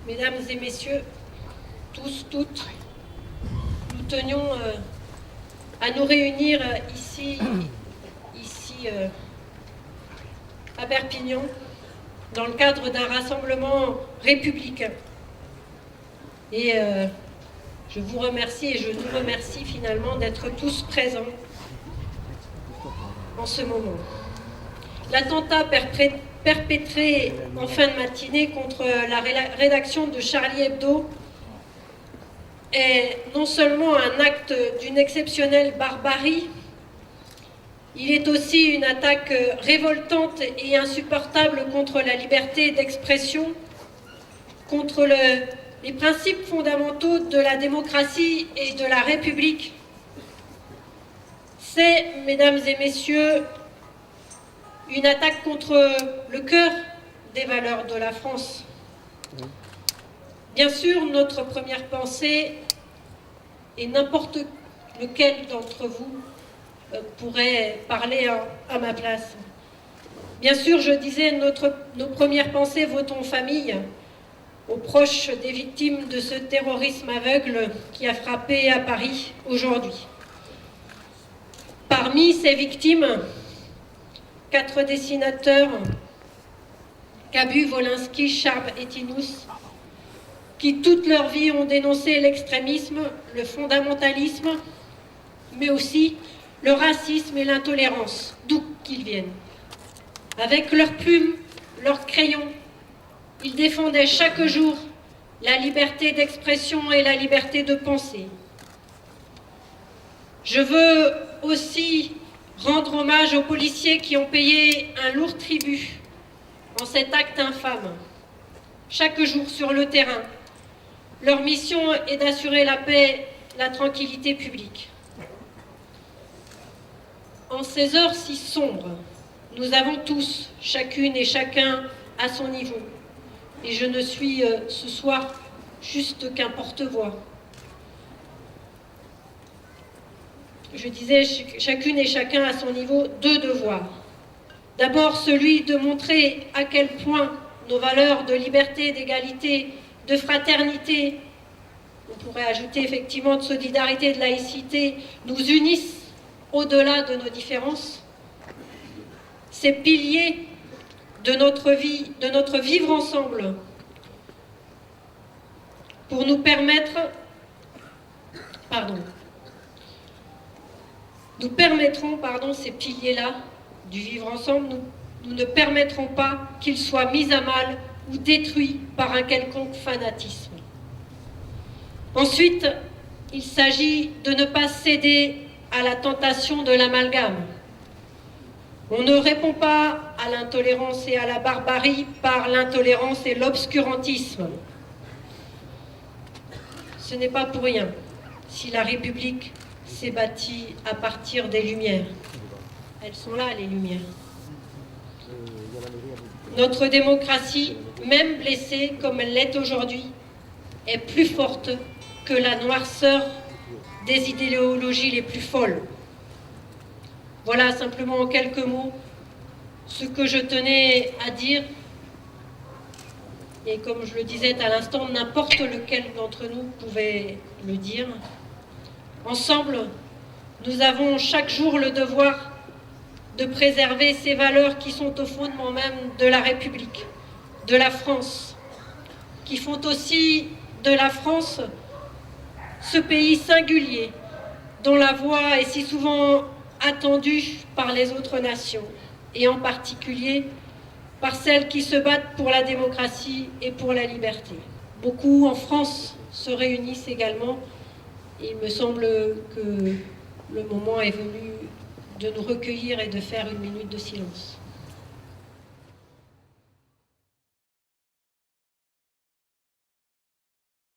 Mesdames et messieurs, tous, toutes, nous tenions à nous réunir ici à Perpignan, dans le cadre d'un rassemblement républicain. Et je vous remercie et je nous remercie finalement d'être tous présents en ce moment. L'attentat perpétré en fin de matinée contre la rédaction de Charlie Hebdo est non seulement un acte d'une exceptionnelle barbarie, il est aussi une attaque révoltante et insupportable contre la liberté d'expression, contre les principes fondamentaux de la démocratie et de la République. C'est, mesdames et messieurs, une attaque contre le cœur des valeurs de la France. Bien sûr, notre première pensée, et n'importe lequel d'entre vous pourrait parler à ma place. Bien sûr, je disais, nos premières pensées vont aux familles, aux proches des victimes de ce terrorisme aveugle qui a frappé à Paris aujourd'hui. Parmi ces victimes, 4 dessinateurs, Cabu, Wolinski, Charb et Tinous, qui toute leur vie ont dénoncé l'extrémisme, le fondamentalisme, mais aussi le racisme et l'intolérance, d'où qu'ils viennent. Avec leurs plumes, leurs crayons, ils défendaient chaque jour la liberté d'expression et la liberté de penser. Je veux aussi rendre hommage aux policiers qui ont payé un lourd tribut en cet acte infâme. Chaque jour sur le terrain, leur mission est d'assurer la paix, la tranquillité publique. En ces heures si sombres, nous avons tous, chacune et chacun, à son niveau. Et je ne suis ce soir juste qu'un porte-voix. Je disais, chacune et chacun à son niveau, 2 devoirs. D'abord, celui de montrer à quel point nos valeurs de liberté, d'égalité, de fraternité, on pourrait ajouter effectivement de solidarité et de laïcité, nous unissent au-delà de nos différences. Ces piliers de notre vie, de notre vivre ensemble, pour nous permettre, nous permettrons, ces piliers-là du vivre ensemble, nous ne permettrons pas qu'ils soient mis à mal ou détruits par un quelconque fanatisme. Ensuite, il s'agit de ne pas céder à la tentation de l'amalgame. On ne répond pas à l'intolérance et à la barbarie par l'intolérance et l'obscurantisme. Ce n'est pas pour rien si la République s'est bâtie à partir des Lumières. Elles sont là, les Lumières. Notre démocratie, même blessée comme elle l'est aujourd'hui, est plus forte que la noirceur des idéologies les plus folles. Voilà simplement en quelques mots ce que je tenais à dire. Et comme je le disais à l'instant, n'importe lequel d'entre nous pouvait le dire. Ensemble, nous avons chaque jour le devoir de préserver ces valeurs qui sont au fondement même de la République, de la France, qui font aussi de la France ce pays singulier dont la voix est si souvent attendue par les autres nations, et en particulier par celles qui se battent pour la démocratie et pour la liberté. Beaucoup en France se réunissent également, et il me semble que le moment est venu de nous recueillir et de faire une minute de silence.